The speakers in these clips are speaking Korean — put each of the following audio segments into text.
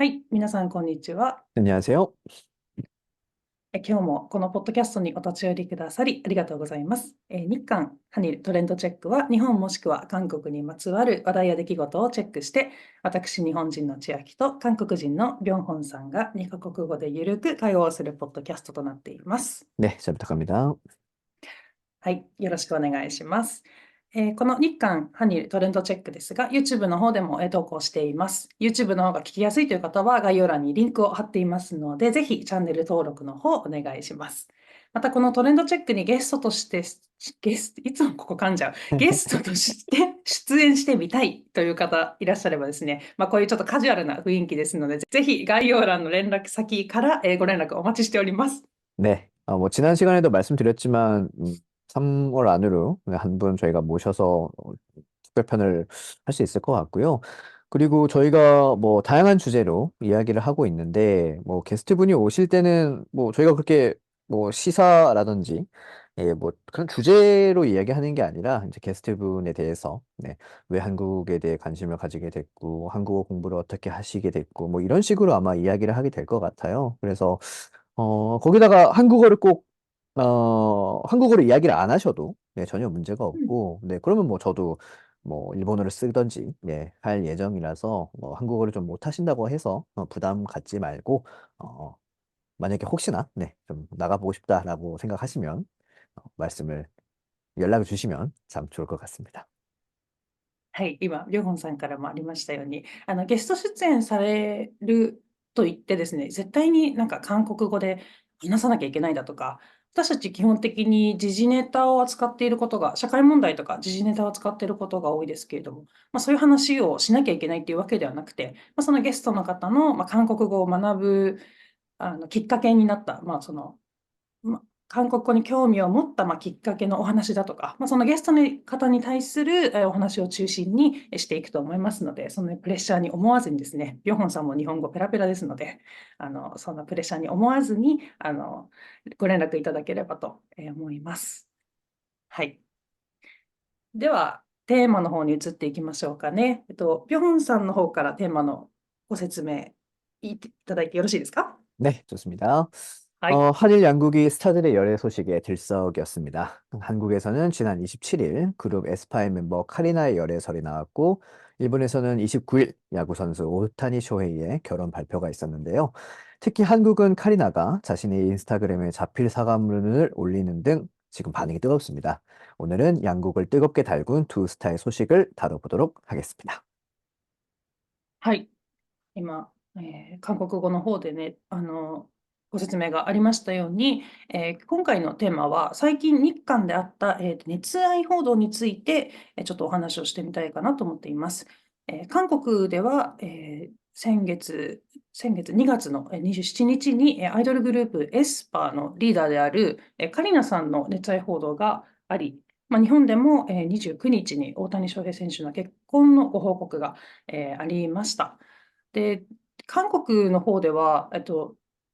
はい、皆さん、こんにちは。안녕하세요. 今日もこのポッドキャストにお立ち寄りくださりありがとうございます。日韓ハニルトレンドチェックは、日本もしくは韓国にまつわる話題や出来事をチェックして、私、日本人の千秋と韓国人のビョンホンさんが2カ国語でゆるく会話をするポッドキャストとなっています。 네, 잘 부탁합니다. はい、よろしくお願いします。この日韓ハニルトレンドチェックですが、YouTube の方でも投稿しています。YouTube の方が聞きやすいという方は概要欄にリンクを貼っていますので、ぜひチャンネル登録の方お願いします。また、このトレンドチェックにゲストとして、いつもここ噛んじゃう。ゲストとして出演してみたいという方いらっしゃればですね、こういうちょっとカジュアルな雰囲気ですので、ぜひ概要欄の連絡先からご連絡お待ちしております。 네, 뭐 지난 시간에도 말씀드렸지만 3월 안으로 한 분 저희가 모셔서 특별편을 할 수 있을 것 같고요. 그리고 저희가 뭐 다양한 주제로 이야기를 하고 있는데 뭐 게스트분이 오실 때는 뭐 저희가 그렇게 뭐 시사라든지 뭐 그런 주제로 이야기하는 게 아니라 이제 게스트분에 대해서 왜 한국에 대해 관심을 가지게 됐고 한국어 공부를 어떻게 하시게 됐고 뭐 이런 식으로 아마 이야기를 하게 될 것 같아요. 그래서 거기다가 한국어를 꼭 한국어로 이야기를 안 하셔도 전혀 문제가 うん。 없고 그러면 뭐 저도 뭐 일본어를 쓰든지 할 예정이라서 뭐 한국어를 좀 못하신다고 해서 부담 갖지 말고 어, 만약에 혹시나 좀 나가보고 싶다라고 생각하시면 말씀을 연락을 주시면 참 좋을 것 같습니다. はい、今、りょうほんさんからもありましたように、ゲスト出演されると言ってですね、絶対になんか韓国語で話さなきゃいけないだとか、私たち基本的に時事ネタを扱っていることが、社会問題とか時事ネタを扱っていることが多いですけれども、そういう話をしなきゃいけないっていうわけではなくて、そのゲストの方の、韓国語を学ぶきっかけになった、韓国語に興味を持った、きっかけのお話だとか、そのゲストの方に対するお話を中心にしていくと思いますので、そのプレッシャーに思わずにですね、ビョンホンさんも日本語ペラペラですので、そんなプレッシャーに思わずにご連絡いただければと思います。はい。では、テーマの方に移っていきましょうかね。ビョンホンさんの方からテーマのご説明いただいてよろしいですか？ 네, 좋습니다. はい。 한일 양국이 스타들의 열애 소식에 들썩였습니다. 한국에서는 지난 27일 그룹 에스파의 멤버 카리나의 열애설이 나왔고, 일본에서는 29일 야구 선수 오타니 쇼헤이의 결혼 발표가 있었는데요. 특히 한국은 카리나가 자신의 인스타그램에 자필 사과문을 올리는 등 지금 반응이 뜨겁습니다. 오늘은 양국을 뜨겁게 달군 두 스타의 소식을 다뤄보도록 하겠습니다. はい。今、韓国語の方でね、ご説明がありましたように、今回のテーマは、最近日韓であった、熱愛報道について、ちょっとお話をしてみたいかなと思っています。韓国では、先月2月の27日に、アイドルグループエスパーのリーダーである、カリナさんの熱愛報道があり、日本でも、29日に大谷翔平選手の結婚のご報告が、ありました。で、韓国の方では、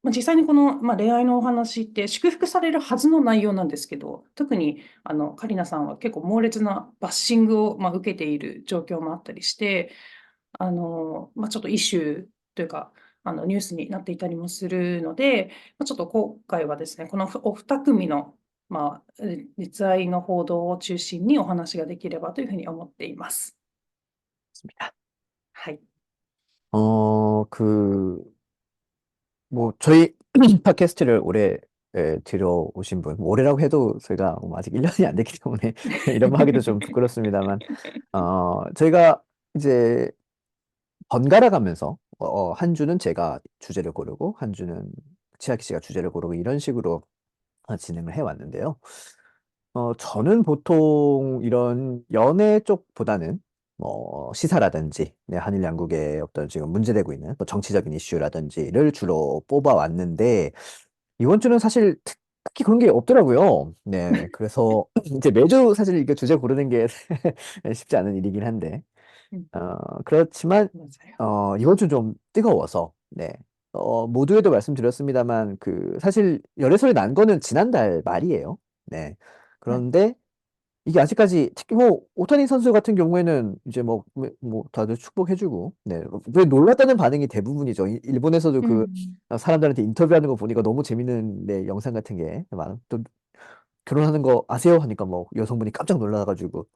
実際にこの、恋愛のお話って祝福されるはずの内容なんですけど、特にカリナさんは結構猛烈なバッシングを、受けている状況もあったりして、ちょっとイシューというか、ニュースになっていたりもするので、ちょっと今回はですね、このお二組の、熱愛の報道を中心にお話ができればというふうに思っています。はい。 그, 뭐, 저희 팟캐스트를 오래 들어오신 분, 뭐 올해라고 해도 저희가 뭐 아직 1년이 안 됐기 때문에 이런 말 하기도 좀 부끄럽습니다만, 저희가 이제 번갈아 가면서, 한 주는 제가 주제를 고르고, 한 주는 치아키 씨가 주제를 고르고, 이런 식으로 진행을 해왔는데요. 저는 보통 이런 연애 쪽보다는 뭐 시사라든지 한일 양국의 어떤 지금 문제되고 있는 뭐 정치적인 이슈라든지를 주로 뽑아왔는데 이번 주는 사실 특히 그런 게 없더라고요. 네, 그래서 이제 매주 사실 이게 주제 고르는 게 쉽지 않은 일이긴 한데 그렇지만 맞아요. 이번 주 좀 뜨거워서 모두에도 말씀드렸습니다만 그 사실 열애설이 난 거는 지난달 말이에요. 네. 네. 그런데 이게 아직까지 특히 뭐 오타니 선수 같은 경우에는 이제 뭐 다들 축복해주고 네. 왜 놀랐다는 반응이 대부분이죠. 일본에서도 그 음. 사람들한테 인터뷰하는 거 보니까 너무 재밌는 네, 영상 같은 게 많아. 또 결혼하는 거 아세요? 하니까 뭐 여성분이 깜짝 놀라가지고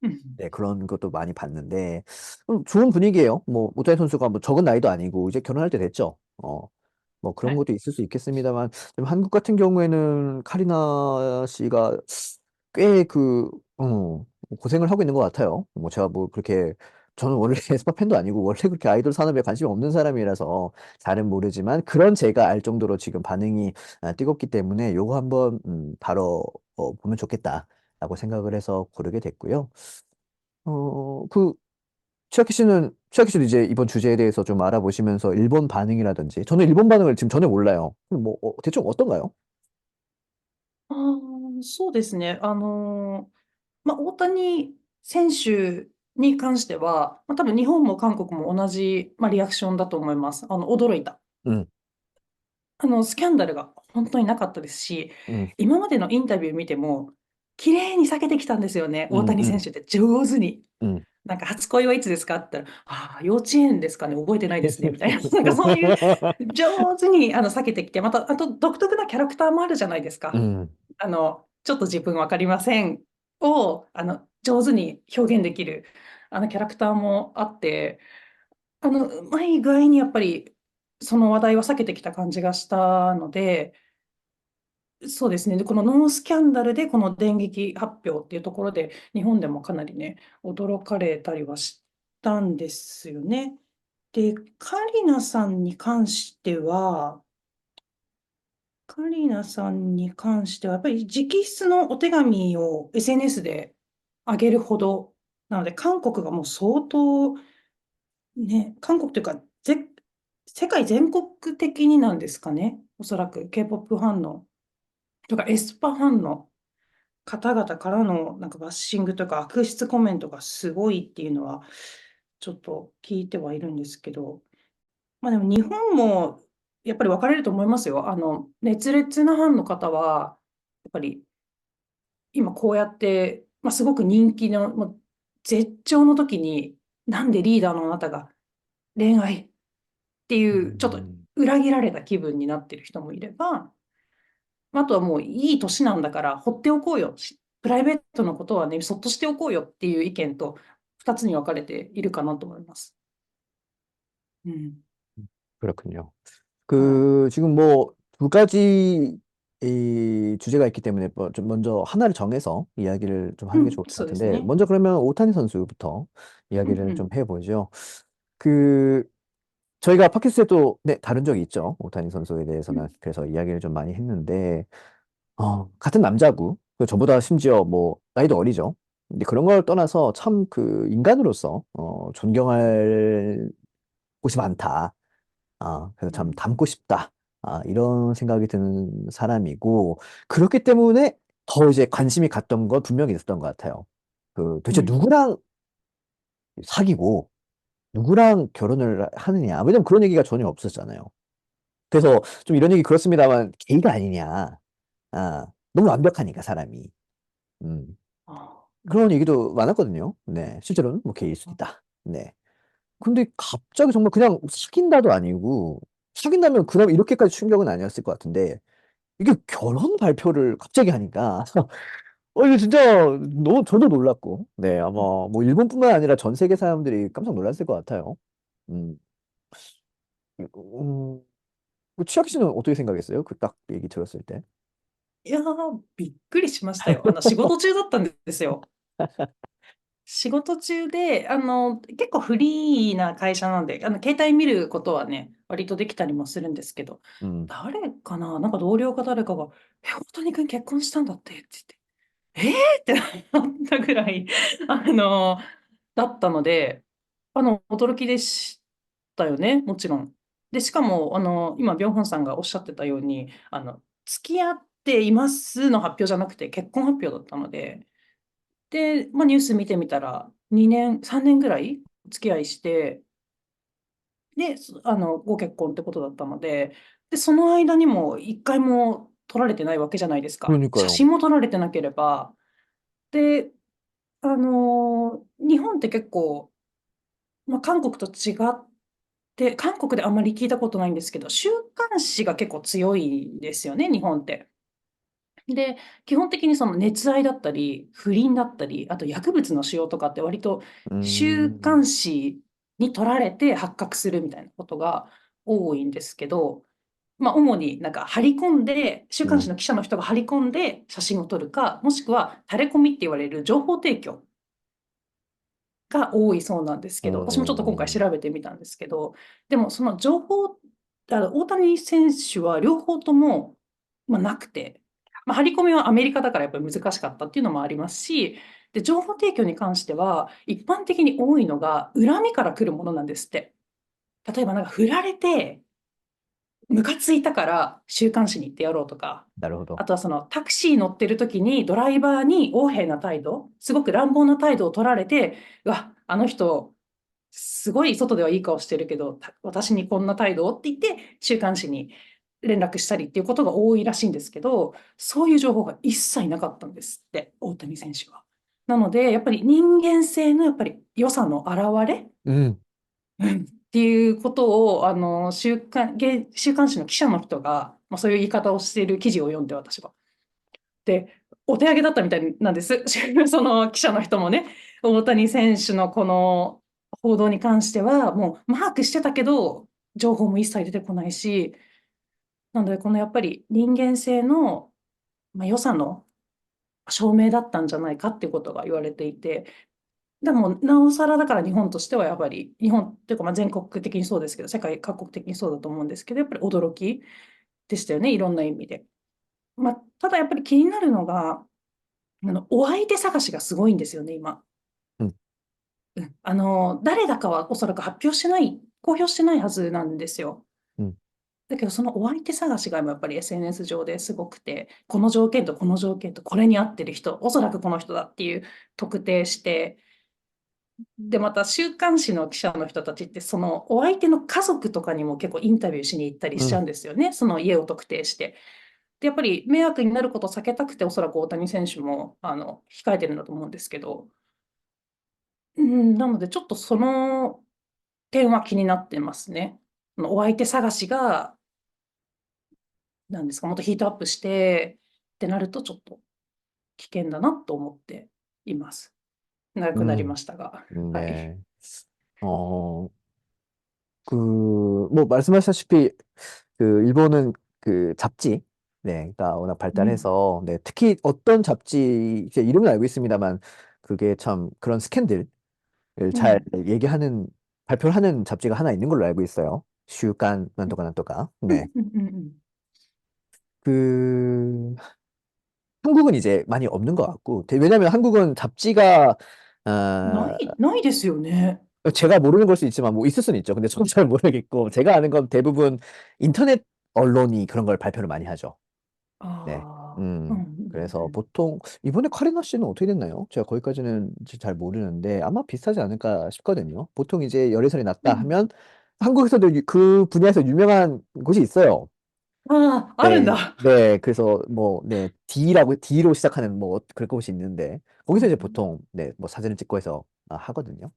음. 네, 그런 것도 많이 봤는데 좋은 분위기예요. 뭐 오타니 선수가 뭐 적은 나이도 아니고 이제 결혼할 때 됐죠. 뭐 그런 はい。것도 있을 수 있겠습니다만 좀 한국 같은 경우에는 카리나 씨가 꽤 고생을 하고 있는 것 같아요. 뭐 제가 뭐 그렇게 저는 원래 에스파 팬도 아니고 원래 그렇게 아이돌 산업에 관심이 없는 사람이라서 잘은 모르지만 그런 제가 알 정도로 지금 반응이 뜨겁기 때문에 요거 한번 다뤄 보면 좋겠다라고 생각을 해서 고르게 됐고요. 그 치아키 씨도 이제 이번 주제에 대해서 좀 알아보시면서 일본 반응이라든지, 저는 일본 반응을 지금 전혀 몰라요. 뭐, 대충 어떤가요? あそうですね。大谷選手に関しては、多分日本も韓国も同じ、リアクションだと思います。驚いた。うん、スキャンダルが本当になかったですし、うん、今までのインタビュー見ても、綺麗に避けてきたんですよね、大うん、うん、谷選手って上手に。うん。なんか初恋はいつですかって言ったら、ああ、幼稚園ですかね、覚えてないですね、みたいな。なんかそういう上手に避けてきて、また、あと独特なキャラクターもあるじゃないですか。うん、ちょっと自分わかりませんを、上手に表現できる、キャラクターもあって、意外にやっぱり、その話題は避けてきた感じがしたので、そうですね。で、このノースキャンダルでこの電撃発表っていうところで、日本でもかなりね、驚かれたりはしたんですよね。で、カリナさんに関しては、やっぱり直筆のお手紙を SNS で上げるほど、なので、韓国がもう相当、ね、韓国というか、世界全国的になんですかね。おそらく K-POP ファンの、とかエスパファンの方々からのなんかバッシングとか悪質コメントがすごいっていうのは、ちょっと聞いてはいるんですけど、でも日本もやっぱり分かれると思いますよ。熱烈なファンの方は、やっぱり今こうやって、すごく人気の、絶頂の時に、なんでリーダーのあなたが恋愛ってういう、ちょっとん。裏切られた気分になってる人もいれば、あとはもういい年なんだから放っておこうよ。プライベートのことはね、そっとしておこうよっていう意見と2つに分かれているかなと思います。うん。그렇군요.はい。지금 뭐, 두 가지, 주제가 있기 때문에, 좀 먼저 하나를 정해서 이야기를 좀 う 하는 게 ん、좋을 것 そうです 같은데, ね。먼저 그러면 오타니 선수부터 うんう 이야기를 좀 ん。해보죠. 그, 저희가 팟캐스트에도 네, 다룬 적이 있죠. 오타니 선수에 うん。대해서는. 그래서 이야기를 좀 많이 했는데, 같은 남자고, 저보다 심지어 뭐, 나이도 어리죠. 근데 그런 걸 떠나서 참 그 인간으로서, 존경할 곳이 많다. 그래서 うん。참 닮고 싶다. 이런 생각이 드는 사람이고, 그렇기 때문에 더 이제 관심이 갔던 건 분명히 있었던 것 같아요. 도대체 うん。누구랑 사귀고, 누구랑 결혼을 하느냐. 왜냐면 그런 얘기가 전혀 없었잖아요. 그래서 좀 이런 얘기 그렇습니다만, 게이가 아니냐. 너무 완벽하니까, 사람이. 음, あ그런 얘기도 많았거든요. 네. 실제로는 뭐 게이일 수도あ。있다. 네. 근데 갑자기 정말 그냥 사귄다도 아니고, 사귄다면 그다음에 이렇게까지 충격은 아니었을 것 같은데, 이게 결혼 발표를 갑자기 하니까, 이거 진짜 너무 저도 놀랐고, 네, 아마 뭐 일본뿐만 아니라 전 세계 사람들이 깜짝 놀랐을 것 같아요. 음, 음, 치아키 씨는 어떻게 생각했어요? 그 딱 얘기 들었을 때. いやー、びっくりしましたよ。仕事中だったんですよ。仕事中で、結構フリーな会社なんで、携帯見ることはね、割とできたりもするんですけど、음, 誰かな、なんか同僚か誰かが、大谷君結婚したんだってって言って、ってなったぐらい、だったので、驚きでしたよね、もちろん。で、しかも、今、ビョンホンさんがおっしゃってたように、付き合っていますの発表じゃなくて、結婚発表だったので、で、ニュース見てみたら、2年、3年ぐらいお付き合いして、で、ご結婚ってことだったので、で、その間にも1回も撮られてないわけじゃないですか。写 그러니까요. 真も撮られてなければ。で日本って結構、まあ、韓国と違って、韓国であんまり聞いたことないんですけど、週刊誌が結構強いんですよね、日本って。で、基本的にその熱愛だったり、不倫だったり、あと薬物の使用とかって割とうー週ん。刊誌に取られて発覚するみたいなことが多いんですけど、まあ、主になんか張り込んで、週うん。刊誌の記者の人が張り込んで写真を撮るか、もしくはタレコミって言われる情報提供が多いそうなんですうけど、私もちょっと今回ん。調べてみたんですけど、でもその情報、大谷選手は両方とも、まあ、なくて、まあ、張り込みはアメリカだからやっぱり難しかったっていうのもありますし、で、情報提供に関しては、一般的に多いのが恨みから来るものなんですって。例えばなんか振られて、ムカついたから週刊誌に行ってやろうとか、なるほど。あとはそのタクシー乗ってる時にドライバーに横柄な態度、すごく乱暴な態度を取られて、うわ、あの人、すごい外ではいい顔してるけど、私にこんな態度をって言って、週刊誌に連絡したりっていうことが多いらしいんですけど、そういう情報が一切なかったんですって、大谷選手は。なので、やっぱり人間性のやっぱり良さの表れ、うん。っていうことを、週刊誌の記者の人が、まあ、そういう言い方をしている記事を読んで、私は。で、お手上げだったみたいなんです。その記者の人もね、大谷選手のこの報道に関しては、もうマークしてたけど、情報も一切出てこないし、なので、このやっぱり人間性の、まあ、良さの証明だったんじゃないかっていうことが言われていて、でも、なおさらだから日本としてはやっぱり、日本っていうかまあ全国的にそうですけど、世界各国的にそうだと思うんですけど、やっぱり驚きでしたよね、いろんな意味で。まあ、ただやっぱり気になるのが、お相手探しがすごいんですよね、今。うん。誰だかはおそらく発表してない、公表してないはずなんですよ。うん。だけど、そのお相手探しが今やっぱり SNS 上ですごくて、この条件とこの条件とこれに合ってる人、おそらくこの人だっていう特定して、で、また週刊誌の記者の人たちって、そのお相手の家族とかにも結構インタビューしに行ったりしちゃうんうん。ですよね、その家を特定して。で、やっぱり迷惑になることを避けたくて、おそらく大谷選手も控えてるんだと思うんですけど、うん、なのでちょっとその点は気になってますね。お相手探しが、なんですか、もっとヒートアップしてってなると、ちょっと危険だなと思っています。長くなりまうん。したが、はい。네. 그, 뭐, 말씀하셨다시피, 일본은 잡지, 네, 가 워낙 음, 발달해서, 네, 특히 어떤 잡지, 제 이름은 알고 있습니다만, 그게 참 그런 스캔들을 잘 음, 얘기하는, 발표를 하는 잡지가 하나 있는 걸로 알고 있어요. 슈간, 난도가, 난도가. 네. 음. 그, 한국은 이제 많이 없는 것 같고, 왜냐면 한국은 잡지가, な 아, い、ないですよね。제가 모르는 걸 수 있지만 뭐 있을 수는 있죠. 근데 저는 잘 모르겠고 제가 아는 건 대부분 인터넷 언론이 그런 걸 발표를 많이 하죠. 네. 아, うん、 그래서 보통 이번에 카리나 씨는 어떻게 됐나요? 제가 거기까지는 잘 모르는데 아마 비슷하지 않을까 싶거든요. 보통 이제 열애설이 났다 うん。 하면 한국에서도 그 분야에서 유명한 곳이 있어요. ああ、あるん 네, だ。네. 그래서 뭐, 네, D로 시작하는 뭐 그런 곳이 있는데 거기서 이제 うん、 보통 네, 뭐 사진을 찍고 해서 하거든요.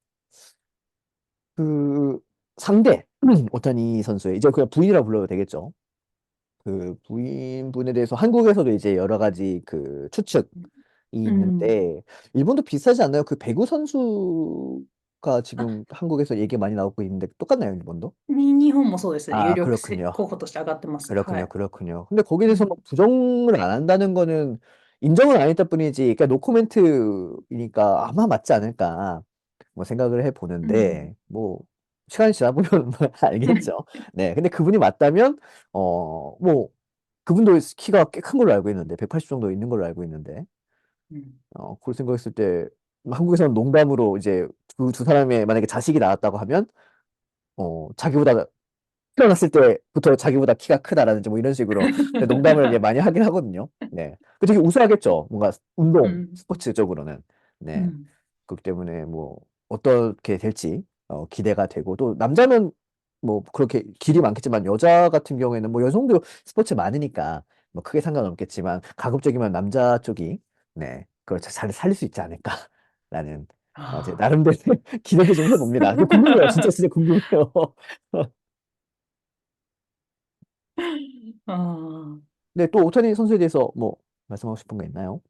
그 상대 오타니 선수의 이제 그냥 부인이라고 불러도 되겠죠. 그 부인분에 대해서 한국에서도 이제 여러 가지 그 추측이 うん。있는데 일본도 비슷하지 않나요? 그 배구 선수가 あ、지금 한국에서 얘기 많이 나오고 있는데 똑같나요, 일본도? 日本もそうですね。有 아, 力그렇군요. 候補として上がってます。は 그렇군요, い。그렇군요. 근데 거기에 대해서 뭐 うん、부정을 안 한다는 거는 인정은 안 했다 뿐이지, 그러니까 노코멘트이니까 아마 맞지 않을까 뭐 생각을 해 うん。보는데, 뭐 시간이 지나보면 뭐 알겠죠. 네, 근데 그분이 맞다면 뭐 그분도 키가 꽤 큰 걸로 알고 있는데, 180 정도 있는 걸로 알고 있는데, うん。그걸 생각했을 때 한국에서는 농담으로 이제 두 사람의 만약에 자식이 나왔다고 하면, 자기보다 태어났을 때부터 자기보다 키가 크다라든지 뭐 이런 식으로 농담을 이제 많이 하긴 하거든요. 네. 그 되게 우수하겠죠. 뭔가 う 운동, ん。 스포츠적으로는. う 네. ん。 그렇기 때문에 뭐 어떻게 될지 기대가 되고 또 남자는 뭐 그렇게 길이 많겠지만 여자 같은 경우에는 뭐 여성도 스포츠 많으니까 뭐 크게 상관없겠지만 가급적이면 남자 쪽이 네. 그걸 잘 살릴 수 있지 않을까. 라는 제 아 나름대로 기대도 좀 해봅니다. 궁금해요. 진짜 진짜 궁금해요.あ네, 또 오타니 선수에 대해서 뭐 말씀하고 싶은 거 있나요?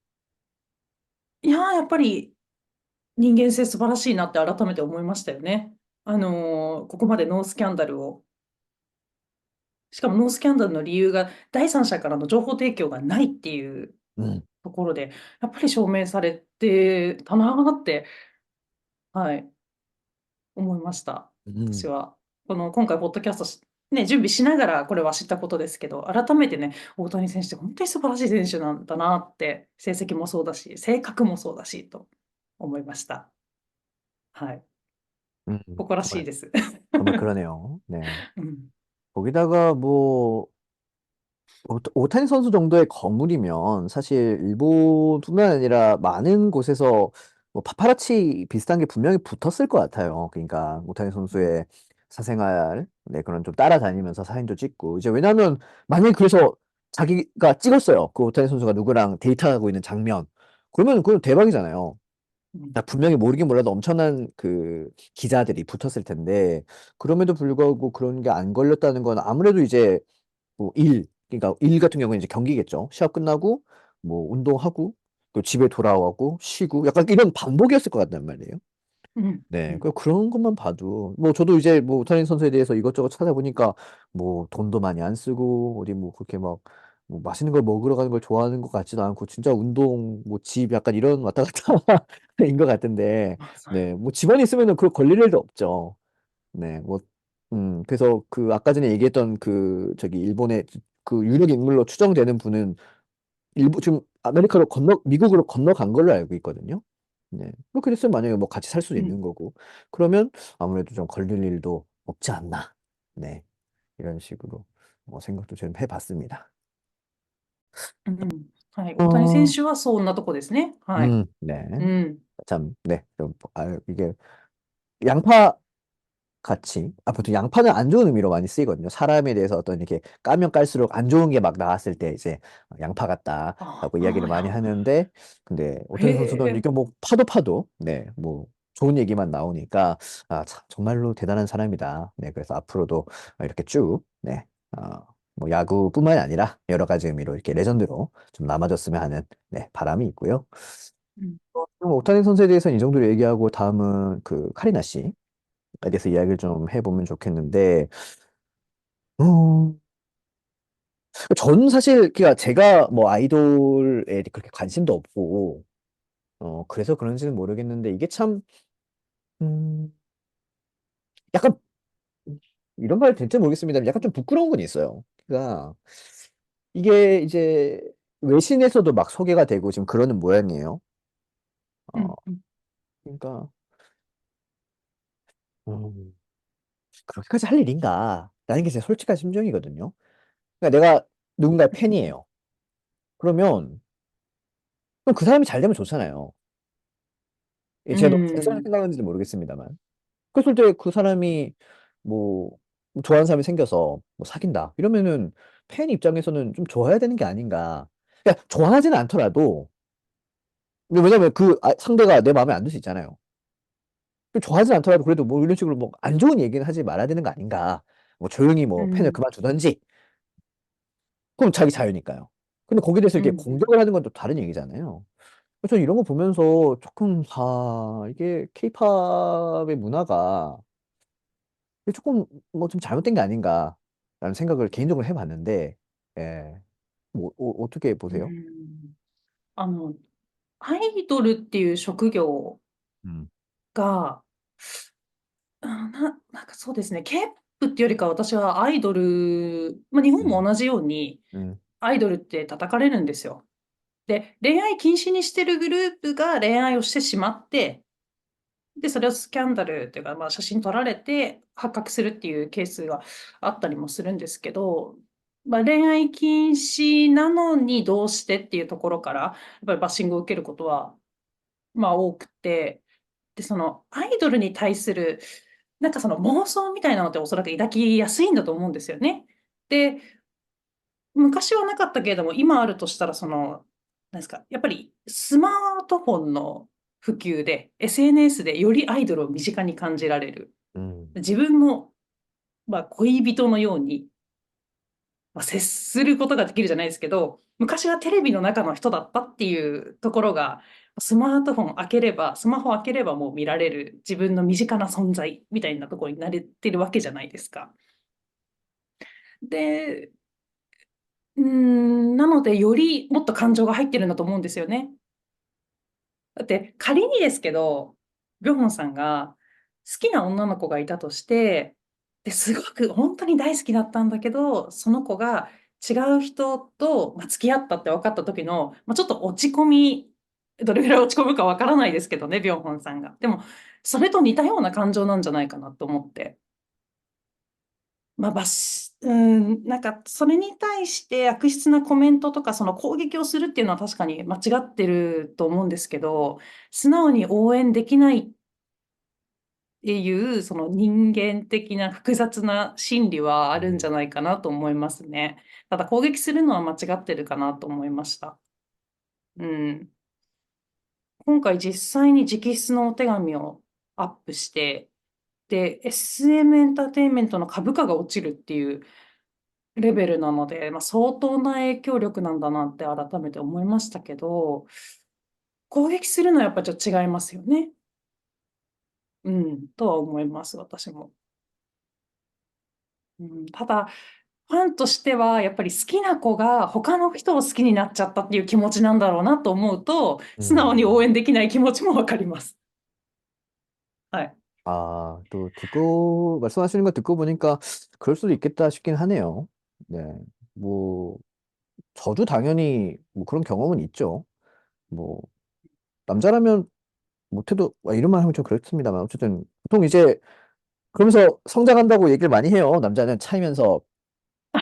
いやー、やっぱり人間性素晴らしいなって改めて思いましたよね。ここまでノースキャンダルを、しかもノースキャンダルの理由が第三者からの情報提供がないっていううん、ところで、やっぱり証明されてたなって、はい、思いました。うん、私は。今回、ポッドキャストね、準備しながらこれは知ったことですけど、改めてね、大谷選手って本当に素晴らしい選手なんだなって、成績もそうだし、性格もそうだし、と思いました。はい。음,誇らしい정말, です。정말 그러네요. 네. うん。거기다가 뭐, 오타니 선수 정도의 거물이면 사실 일본뿐만 아니라 많은 곳에서 뭐 파파라치 비슷한 게 분명히 붙었을 것 같아요. 그러니까 오타니 うん。선수의 사생활, 네, 그런 좀 따라다니면서 사진도 찍고. 이제 왜냐면 만약에 그래서 자기가 찍었어요. 그 오타니 선수가 누구랑 데이트하고 있는 장면. 그러면 그건 대박이잖아요. うん。분명히 모르긴 몰라도 엄청난 그 기자들이 붙었을 텐데, 그럼에도 불구하고 그런 게 안 걸렸다는 건 아무래도 이제 뭐 그러니까 일 같은 경우는 이제 경기겠죠. 시합 끝나고 뭐 운동하고 또 집에 돌아오고 쉬고 약간 이런 반복이었을 것 같단 말이에요. うん。う 네, ん。그런 것만 봐도 뭐 저도 이제 뭐 오타니 선수에 대해서 이것저것 찾아보니까 뭐 돈도 많이 안 쓰고 어디 뭐 그렇게 막 뭐 맛있는 걸 먹으러 가는 걸 좋아하는 것 같지도 않고 진짜 운동 뭐 집 약간 이런 왔다 갔다인 것 같은데あ、そう。네, 뭐 집안에 있으면은 그거 걸릴 일도 없죠. 네, 뭐 그래서 그 아까 전에 얘기했던 그 저기 일본의 그 유력 인물로 추정되는 분은 지금 아메리카로 미국으로 건너간 걸로 알고 있거든요. 네. 그렇게 됐으면 만약에 뭐 같이 살 수도 うん。있는 거고. 그러면 아무래도 좀 걸릴 일도 없지 않나. 네. 이런 식으로 생각도 좀 해봤습니다. うん。はい。大谷選 어, 手はそんなとこですね。はい。네. うん。참, 네. 이게 양파 같이 보통 양파는 안 좋은 의미로 많이 쓰이거든요. 사람에 대해서 어떤 이렇게 까면 깔수록 안 좋은 게 막 나왔을 때 이제 양파あ같다라고 이야기를 あ、많이 하는데 근데 へ 오타니 선수는 え。이게 뭐 파도 네, 뭐 좋은 얘기만 나오니까 참, 정말로 대단한 사람이다. 네, 그래서 앞으로도 이렇게 쭉 네, 뭐 야구뿐만이 아니라 여러 가지 의미로 이렇게 레전드로 좀 남아줬으면 하는 네, 바람이 있고요. うん。그럼 오타니 선수에 대해서는 이 정도로 얘기하고 다음은 그 카리나 씨. 에 대해서 이야기를 좀 해보면 좋겠는데, 어, 저는 사실, 그니까 제가 뭐 아이돌에 그렇게 관심도 없고, 그래서 그런지는 모르겠는데, 이게 참, 음, 약간, 이런 말 될지 모르겠습니다. 약간 좀 부끄러운 건 있어요. 그러니까, 이게 이제 외신에서도 막 소개가 되고 지금 그러는 모양이에요. うん。어, うん。그러니까, 음, 그렇게까지 할 일인가? 라는 게 제 솔직한 심정이거든요. 그러니까 내가 누군가의 팬이에요. 그러면, 그럼 그 사람이 잘 되면 좋잖아요. う 제가 너무 단순하게 ん。생각하는지 모르겠습니다만. 그랬을 때 그 사람이 뭐 좋아하는 사람이 생겨서 뭐 사귄다. 이러면은 팬 입장에서는 좀 좋아야 되는 게 아닌가. 그러니까 좋아하지는 않더라도 왜냐면 그 상대가 내 마음에 안 들 수 있잖아요. 좋아하지 않더라도 그래도 뭐 이런 식으로 뭐 안 좋은 얘기는 하지 말아야 되는 거 아닌가. 뭐 조용히 뭐 팬을 うん。그만두던지. 그럼 자기 자유니까요. 근데 거기에 대해서 う 이렇게 ん。 공격을 하는 건 또 다른 얘기잖아요. 그래서 이런 거 보면서 조금 이게 케이팝의 문화가 이게 조금 뭐 좀 잘못된 게 아닌가라는 생각을 개인적으로 해봤는데, 예, 뭐 어떻게 う 보세요? ん。あの、アイドルっていう職業 음, が、なんかそうですね、K-POP っていうよりかは私はアイドル、まあ、日本も 음, 同じように、음, アイドルって叩かれるんですよ。で、恋愛禁止にしてるグループが恋愛をしてしまって、で、それをスキャンダルっていうか、まあ、写真撮られて発覚するっていうケースがあったりもするんですけど、まあ、恋愛禁止なのにどうしてっていうところから、やっぱりバッシングを受けることは、まあ、多くて、で、そのアイドルに対する、なんかその妄想みたいなのっておそらく抱きやすいんだと思うんですよね。で、昔はなかったけれども、今あるとしたら、なんですか、やっぱりスマートフォンの普及で、SNS でよりアイドルを身近に感じられる。음, 自分の、恋人のように、接することができるじゃないですけど、昔はテレビの中の人だったっていうところが、スマホ開ければもう見られる自分の身近な存在みたいなところになれてるわけじゃないですか。で、なので、よりもっと感情が入ってるんだと思うんですよね。だって仮にですけど、ビョホンさんが好きな女の子がいたとして、すごく本当に大好きだったんだけど、その子が違う人と、付き合ったって分かった時の、ちょっと落ち込み、どれぐらい落ち込むか分からないですけどね、ビョンホンさんが。でも、それと似たような感情なんじゃないかなと思って。それに対して悪質なコメントとか、その攻撃をするっていうのは確かに間違ってると思うんですけど、素直に応援できないっていう、その人間的な複雑な心理はあるんじゃ 음, ないかなと思いますね。ただ攻撃するのは間違ってるかなと思いました。うん。今回実際に直筆のお手紙をアップして、SM エンターテインメントの株価が落ちるっていうレベルなので、相当な影響力なんだなって改めて思いましたけど、攻撃するのはやっぱちょっと違いますよね。うん、とは思います、私も。ただ、ファンとしては、やっぱり好きな子が他の人を好きになっちゃったっていう気持ちなんだろうなと思うと、素直に応 음. 援できない気持ちもわかります。はい。아, 또 말씀하시는 거 듣고 보니까 그럴 수도 있겠다 싶긴 하네요. 네. 뭐, 저도 당연히 뭐 그런 경험은 있죠. 뭐, 남자라면 못해도, 이런 말 하면 좀 그렇습니다만, 어쨌든, 보통 이제, 그러면서 성장한다고 얘기를 많이 해요. 남자는 차이면서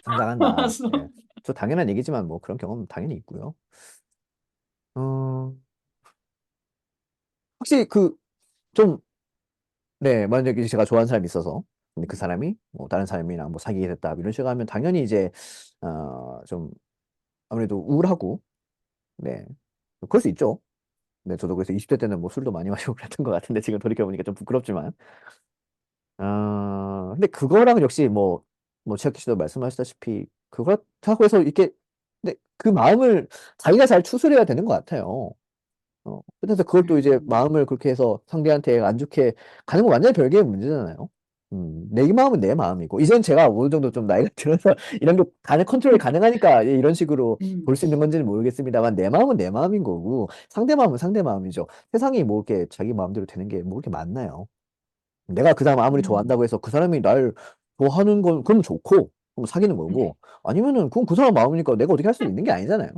성장한다. 서 예. 저 당연한 얘기지만 뭐 그런 경험 당연히 있고요. 어, 혹시 좀, 네, 만약에 제가 좋아하는 사람이 있어서, 근데 그 사람이 뭐 다른 사람이랑 뭐 사귀게 됐다, 이런 식으로 하면 당연히 이제, 좀 아무래도 우울하고, 네, 그럴 수 있죠. 네, 저도 그래서 20대 때는 뭐 술도 많이 마시고 그랬던 것 같은데 지금 돌이켜보니까 좀 부끄럽지만. 근데 그거랑 역시 뭐, 치아키 씨도 말씀하셨다시피, 그렇다고 해서 이렇게, 근데 그 마음을 자기가 잘 추스려야 되는 것 같아요. 그래서 그걸 또 이제 음, 마음을 그렇게 해서 상대한테 안 좋게 가는 건 완전히 별개의 문제잖아요. 내 마음은 내 마음이고, 이젠 제가 어느 정도 좀 나이가 들어서 이런 게 컨트롤이 가능하니까 이런 식으로 볼 음, 수 있는 건지는 모르겠습니다만, 내 마음은 내 마음인 거고, 상대 마음은 상대 마음이죠. 세상이 뭐 이렇게 자기 마음대로 되는 게 뭐 이렇게 많나요? 내가 그 사람 아무리 음. 좋아한다고 해서 그 사람이 날 좋아하는 건, 그러면 좋고, 그럼 사귀는 네. 거고, 아니면은 그건 그 사람 마음이니까 내가 어떻게 할 수 있는 게 아니잖아요.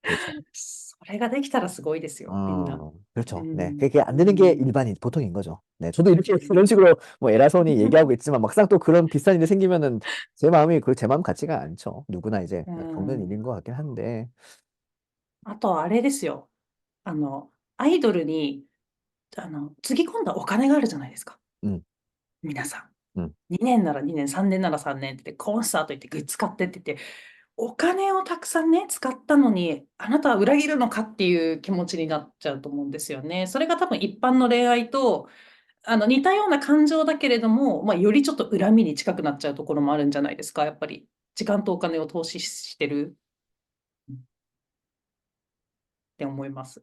그렇죠. それができたらすごいですよ、みんな。그렇죠. 네. うん、그게 안 う 되는 게 ん、일반인, 보통인 거죠. 네. 저도 이렇게, 이런 식으로 뭐偉そうに 얘기하고 있지만 막상 또 그런 비슷한 일이 생기면은 제 마음이 제 마음 같지가 않죠. 누구나 이제 う 겪는 ん。일인 것 같긴 한데. あと、あれですよ。アイドルに、つぎ込んだお金があるじゃないですか。음, 皆さん。음. 2年なら2年、3年なら3年って言って、コンサート行ってグッズ買ってって言って、お金をたくさんね、使ったのに、あなたは裏切るのかっていう気持ちになっちゃうと思うんですよね。それが多分一般の恋愛と、似たような感情だけれども、よりちょっと恨みに近くなっちゃうところもあるんじゃないですか、やっぱり。時間とお金を投資してるって思います。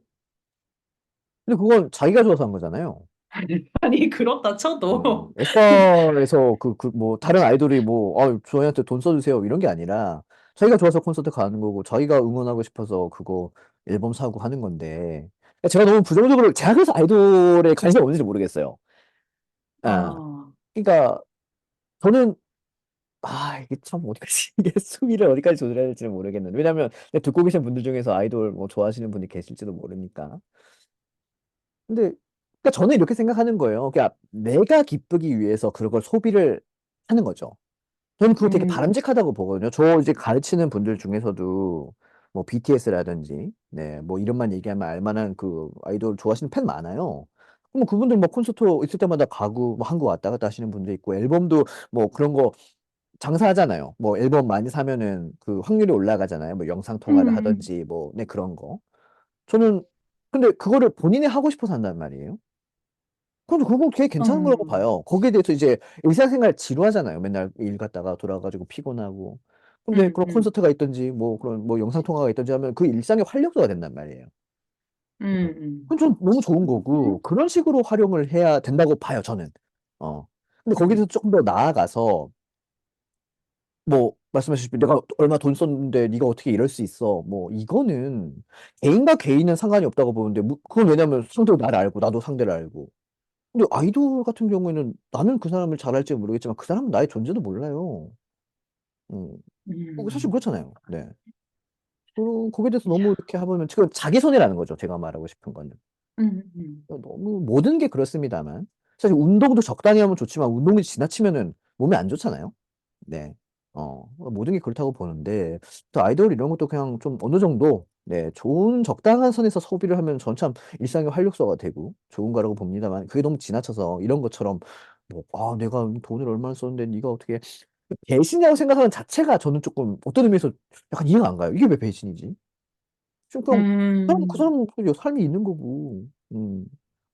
근데 그건 자기가 좋아서 한 거잖아요. 아니, 그렇다 쳐도, 오빠에서 뭐, 다른 아이돌이 뭐, 저희한테 돈 써주세요. 이런 게 아니라, 자기가 좋아서 콘서트 가는 거고, 자기가 응원하고 싶어서 그거 앨범 사고 하는 건데, 그러니까 제가 너무 부정적으로, 제가 그래서 아이돌에 관심이 없는지 모르겠어요. 아, 아, 그러니까, 저는, 이게 참 어디까지, 이게 수위를 어디까지 조절해야 될지는 모르겠는데, 왜냐면, 듣고 계신 분들 중에서 아이돌 뭐 좋아하시는 분이 계실지도 모르니까. 근데, 그러니까 저는 이렇게 생각하는 거예요. 그러니까 내가 기쁘기 위해서 그걸 소비를 하는 거죠. 저는 그거 되게 음, 바람직하다고 보거든요. 저 이제 가르치는 분들 중에서도 뭐 BTS라든지, 네, 뭐 이름만 얘기하면 알만한 그 아이돌 좋아하시는 팬 많아요. 그럼 그분들 뭐 콘서트 있을 때마다 가고 뭐 한국 왔다 갔다 하시는 분도 있고 앨범도 뭐 그런 거 장사하잖아요. 뭐 앨범 많이 사면은 그 확률이 올라가잖아요. 뭐 영상 통화를 음, 하든지 뭐, 네, 그런 거. 저는 근데 그거를 본인이 하고 싶어서 한단 말이에요. 근데 그건 되게 괜찮은 거라고 음, 봐요. 거기에 대해서 이제 일상생활 지루하잖아요. 맨날 일 갔다가 돌아가지고 피곤하고. 근데 음, 그런 음, 콘서트가 있든지 뭐 그런 뭐 영상통화가 있든지 하면 그 일상의 활력소가 된단 말이에요. 음, 그건 좀 너무 좋은 거고 음, 그런 식으로 활용을 해야 된다고 봐요, 저는. 어. 근데 거기서 음, 조금 더 나아가서 뭐 말씀하셨듯이 내가 얼마 돈 썼는데 네가 어떻게 이럴 수 있어? 뭐 이거는 개인과 개인은 상관이 없다고 보는데 그건 왜냐면 상대도 나를 알고 나도 상대를 알고. 근데 아이돌 같은 경우에는 나는 그 사람을 잘 알지 모르겠지만 그 사람은 나의 존재도 몰라요. 음. 사실 음, 그렇잖아요. 네. 그럼 거기에 대해서 너무 이렇게 해보면 지금 자기 손해라는 거죠. 제가 말하고 싶은 거는. 너무 모든 게 그렇습니다만 사실 운동도 적당히 하면 좋지만 운동이 지나치면은 몸에 안 좋잖아요. 네. 모든 게 그렇다고 보는데 또 아이돌 이런 것도 그냥 좀 어느 정도 네, 좋은 적당한 선에서 소비를 하면 전 참 일상의 활력소가 되고 좋은 거라고 봅니다만 그게 너무 지나쳐서 이런 것처럼 뭐, 아, 내가 돈을 얼마나 썼는데 네가 어떻게 배신이라고 생각하는 자체가 저는 조금 어떤 의미에서 약간 이해가 안 가요. 이게 왜 배신이지? 좀 그냥 그 음, 사람은 그 삶이 있는 거고.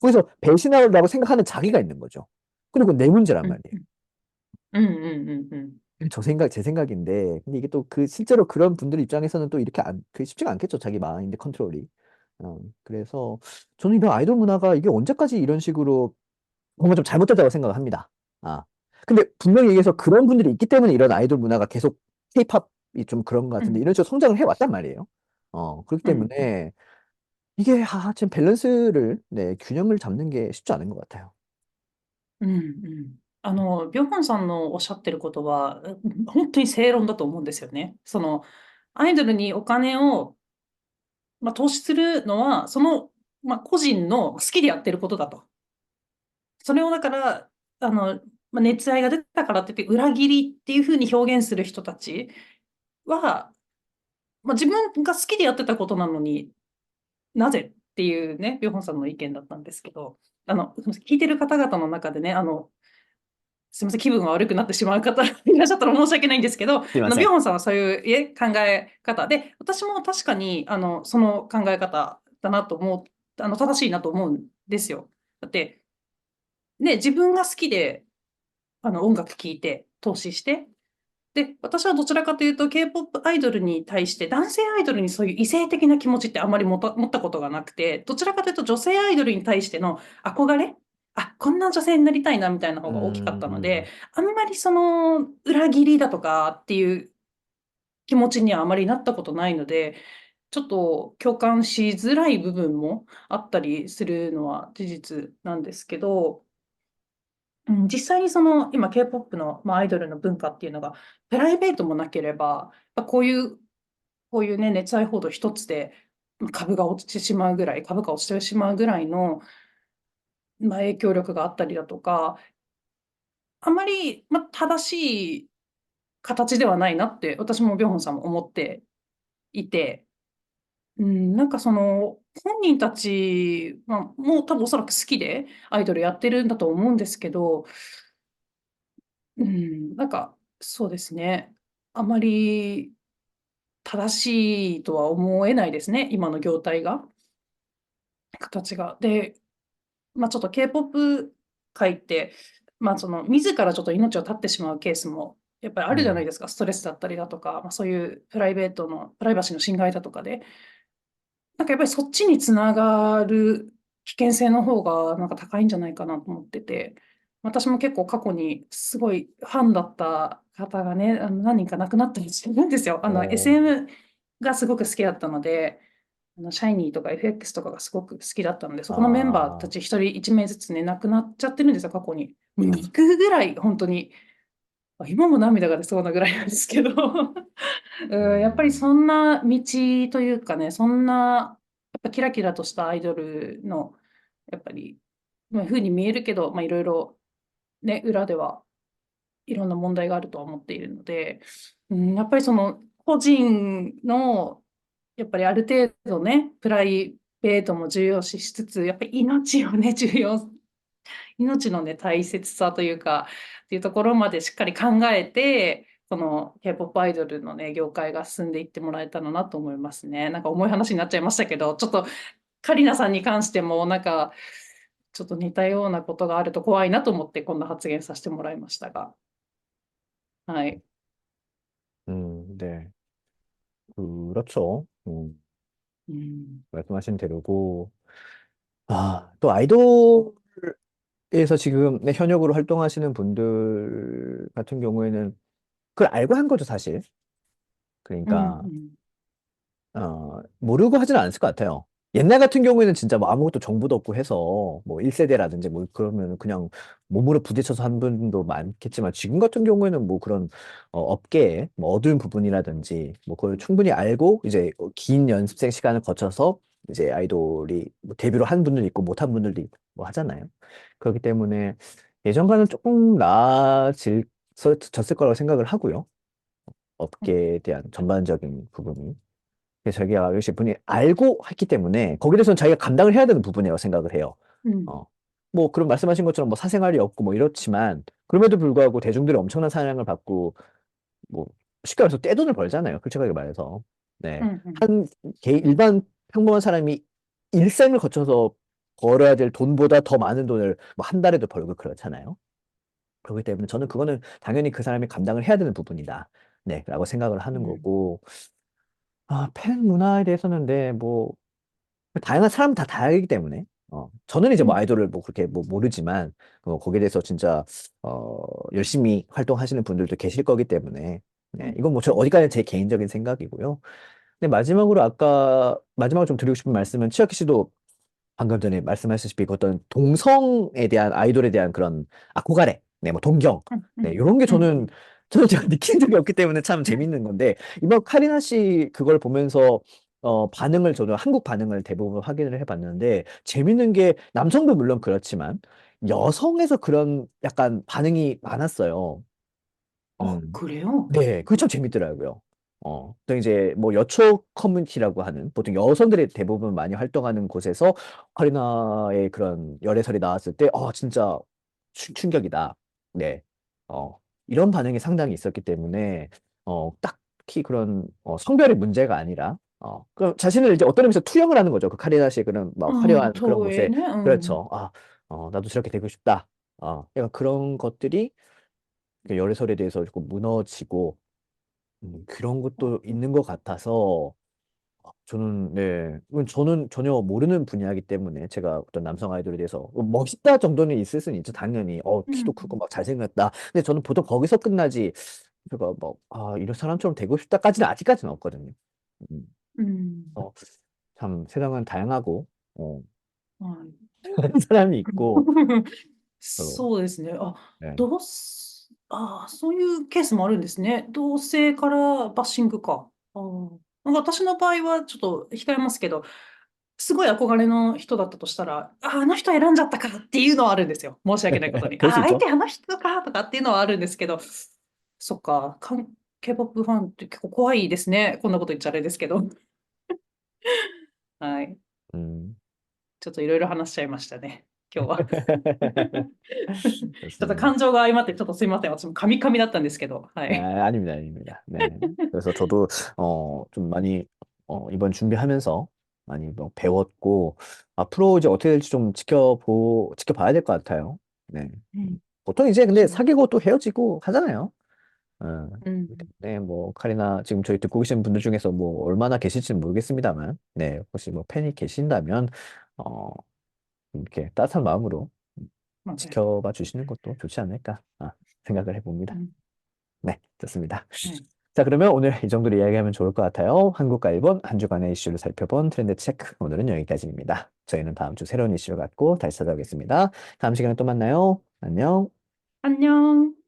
거기서 배신하려고 생각하는 자기가 있는 거죠. 그리고 내 문제란 음, 말이에요. 음. 제 생각인데, 근데 이게 또 그 실제로 그런 분들 입장에서는 또 이렇게 그 쉽지가 않겠죠. 자기 마인드 컨트롤이. 그래서 저는 이런 아이돌 문화가 이게 언제까지 이런 식으로 뭔가 좀 잘못됐다고 생각을 합니다. 아. 근데 분명히 얘기해서 그런 분들이 있기 때문에 이런 아이돌 문화가 계속 케이팝이 좀 그런 것 같은데 음, 이런 식으로 성장을 해왔단 말이에요. 그렇기 음, 때문에 이게 지금 밸런스를 네, 균형을 잡는 게 쉽지 않은 것 같아요. ビョンホンさんのおっしゃってることは、本当に正論だと思うんですよね。アイドルにお金を、投資するのは、個人の好きでやってることだと。それをだから、熱愛が出たからって言って、裏切りっていうふうに表現する人たちは、自分が好きでやってたことなのになぜっていうね、ビョンホンさんの意見だったんですけど、聞いてる方々の中でね、すみません、気分が悪くなってしまう方いらっしゃったら申し訳ないんですけど、すいません。ビョンホンさんはそういう考え方で、私も確かに、その考え方だなと思う、正しいなと思うんですよ。だって、ね、自分が好きで、音楽聴いて、投資して、で、私はどちらかというと、K-POP アイドルに対して、男性アイドルにそういう異性的な気持ちってあまり持ったことがなくて、どちらかというと女性アイドルに対しての憧れ、あ、こんな女性になりたいなみたいなうー方が大きかったので、ん。あんまり裏切りだとかっていう気持ちにはあまりなったことないので、ちょっと共感しづらい部分もあったりするのは事実なんですけど、実際に今 K-POP の、アイドルの文化っていうのが、プライベートもなければ、こういうね、熱愛報道一つで、株が落ちてしまうぐらい、株価落ちてしまうぐらいの、影響力があったりだとか、あまり、正しい形ではないなって、私もビョンホンさんも思っていて、なんか本人たちは、もう多分おそらく好きでアイドルやってるんだと思うんですけど、なんか、そうですね。あまり正しいとは思えないですね、今の業態が、形が。で、ちょっと K-POP 界って、自らちょっと命を絶ってしまうケースもやっぱりあうん。るじゃないですか。ストレスだったりだとか、そういうプライバシーの侵害だとかで。なんかやっぱりそっちにつながる危険性の方がなんか高いんじゃないかなと思ってて、私も結構過去にすごいファンだった方がね、何人か亡くなったりしてるんですよ。おー。SM がすごく好きだったので、シャイニーとか FX とかがすごく好きだったので、そこのメンバーたあち一人一名ずつね、亡くなっちゃってるんですよ、過去に。もう泣くぐらい、本当に。今も涙が出そうなぐらいなんですけど。うやっぱりん。そんな道というかね、そんな、やっぱキラキラとしたアイドルの、やっぱり、風に見えるけど、いろいろね、裏ではいろんな問題があるとは思っているので、やっぱり個人の、やっぱりある程度ね、プライベートも重要視しつつ、やっぱり命をね、命のね、大切さというか、っていうところまでしっかり考えて、この K-POP アイドルのね、業界が進んでいってもらえたらなと思いますね。なんか重い話になっちゃいましたけど、ちょっとカリナさんに関しても、なんか、ちょっと似たようなことがあると怖いなと思って、こんな発言させてもらいましたが。はい。네. 그렇죠. 음, 말씀하신 대로고, 또 아이돌에서 지금 네, 현역으로 활동하시는 분들 같은 경우에는 그걸 알고 한 거죠, 사실. 음, 그러니까, 음, 모르고 하지는 않았을 것 같아요. 옛날 같은 경우에는 진짜 뭐 아무것도 정보도 없고 해서 뭐 1세대라든지 뭐 그러면 그냥 몸으로 부딪혀서 한 분도 많겠지만 지금 같은 경우에는 뭐 그런 업계의 뭐 어두운 부분이라든지 뭐 그걸 충분히 알고 이제 긴 연습생 시간을 거쳐서 이제 아이돌이 뭐 데뷔를 한 분들도 있고 못한 분들도 있고 뭐 하잖아요. 그렇기 때문에 예전과는 조금 나아졌을 거라고 생각을 하고요. 업계에 대한 전반적인 부분이. 그래서 자기가 역시 분이 알고 했기 때문에 거기에 대해서는 자기가 감당을 해야 되는 부분이라고 생각을 해요. 음, 어. 뭐 그런 말씀하신 것처럼 뭐 사생활이 없고 뭐 이렇지만 그럼에도 불구하고 대중들의 엄청난 사랑을 받고 뭐 쉽게 말해서 떼돈을 벌잖아요. 솔직하게 말해서. 네. 음, 음, 한 일반 평범한 사람이 일생을 거쳐서 벌어야 될 돈보다 더 많은 돈을 뭐 한 달에도 벌고 그렇잖아요. 그렇기 때문에 저는 그거는 당연히 그 사람이 감당을 해야 되는 부분이다. 네, 라고 생각을 하는 음, 거고, 팬 문화에 대해서는 네, 뭐, 다양한 사람 다 다르기 때문에 저는 이제 뭐 음, 아이돌을 뭐 그렇게 뭐 모르지만 거기에 대해서 진짜 열심히 활동하시는 분들도 계실 거기 때문에 네, 음, 이건 뭐 저 음, 어디까지 제 개인적인 생각이고요. 근데 마지막으로 아까 마지막으로 좀 드리고 싶은 말씀은 치아키 씨도 방금 전에 말씀하셨다시피 그 어떤 동성에 대한 아이돌에 대한 그런憧れ, 네, 뭐 동경, 음, 네, 음, 이런 게 음, 저는 제가 느낀 적이 없기 때문에 참 재밌는 건데 이번 카리나 씨 그걸 보면서 반응을 저는 한국 반응을 대부분 확인을 해봤는데 재밌는 게 남성도 물론 그렇지만 여성에서 그런 약간 반응이 많았어요. 어, 음. 그래요? 네, 그게 참 재밌더라고요. 또 이제 뭐 여초 커뮤니티라고 하는 보통 여성들이 대부분 많이 활동하는 곳에서 카리나의 그런 열애설이 나왔을 때, 진짜 충격이다. 네, 이런 반응이 상당히 있었기 때문에, 딱히 그런 성별의 문제가 아니라, 그 자신을 이제 어떤 의미에서 투영을 하는 거죠. 그 카리나 씨의 그런 막 화려한 그런 곳에, 投影ね。うん。그렇죠. 나도 저렇게 되고 싶다. 약간 그런 것들이 그 열애설에 대해서 조금 무너지고 그런 것도 있는 것 같아서 저는 전혀 모르는 분야이기 때문에 제가 어떤 남성 아이돌에 대해서 멋있다 정도는 있을 수는 있죠. 당연히 키도 크고 うん。막 잘생겼다. 근데 저는 보통 거기서 끝나지 제가 뭐 이런 사람처럼 되고 싶다까지는 아직까지는 없거든요. 음, うん。어, 참 세상은 다양하고はい。사람이 있고 そそうですね。あ、う、ね、そういうケースもあるんですね。同性からバッシングか。なんか私の場合はちょっと控えますけど、すごい憧れの人だったとしたら、あの人選んじゃったかっていうのはあるんですよ。申し訳ないことに。그럴 수 相 있죠. 手あの人かとかっていうのはあるんですけど、そっか、K-POP ファンって結構怖いですね。こんなこと言っちゃあれですけど。はい。음. ちょっといろいろ話しちゃいましたね。今日は。ちょっと 좋습니다. 感情が相まってちょっとすいません。私もカミカミだったんですけど。はい。아닙니다, 아닙니다. 네. 그래서 저도, 좀 많이, 이번 준비하면서 많이 뭐 배웠고, 앞으로 이제 어떻게 될지 좀 지켜봐야 될 것 같아요. 네. うん。보통 이제 근데 そう。사귀고 또 헤어지고 하잖아요. 어, うん。그렇기 때문에 뭐, 카리나 지금 저희 듣고 계신 분들 중에서 뭐, 얼마나 계실지는 모르겠습니다만, 네. 혹시 뭐 팬이 계신다면, 어, 이렇게 따뜻한 마음으로 また、지켜봐 주시는 것도 좋지 않을까, 생각을 う 해봅니다. ん。네, 좋습니다. はい。자, 그러면 오늘 이 정도로 이야기하면 좋을 것 같아요. 한국과 일본 한 주간의 이슈를 살펴본 트렌드 체크. 오늘은 여기까지입니다. 저희는 다음 주 새로운 이슈를 갖고 다시 찾아오겠습니다. 다음 시간에 또 만나요. 안녕. 안녕。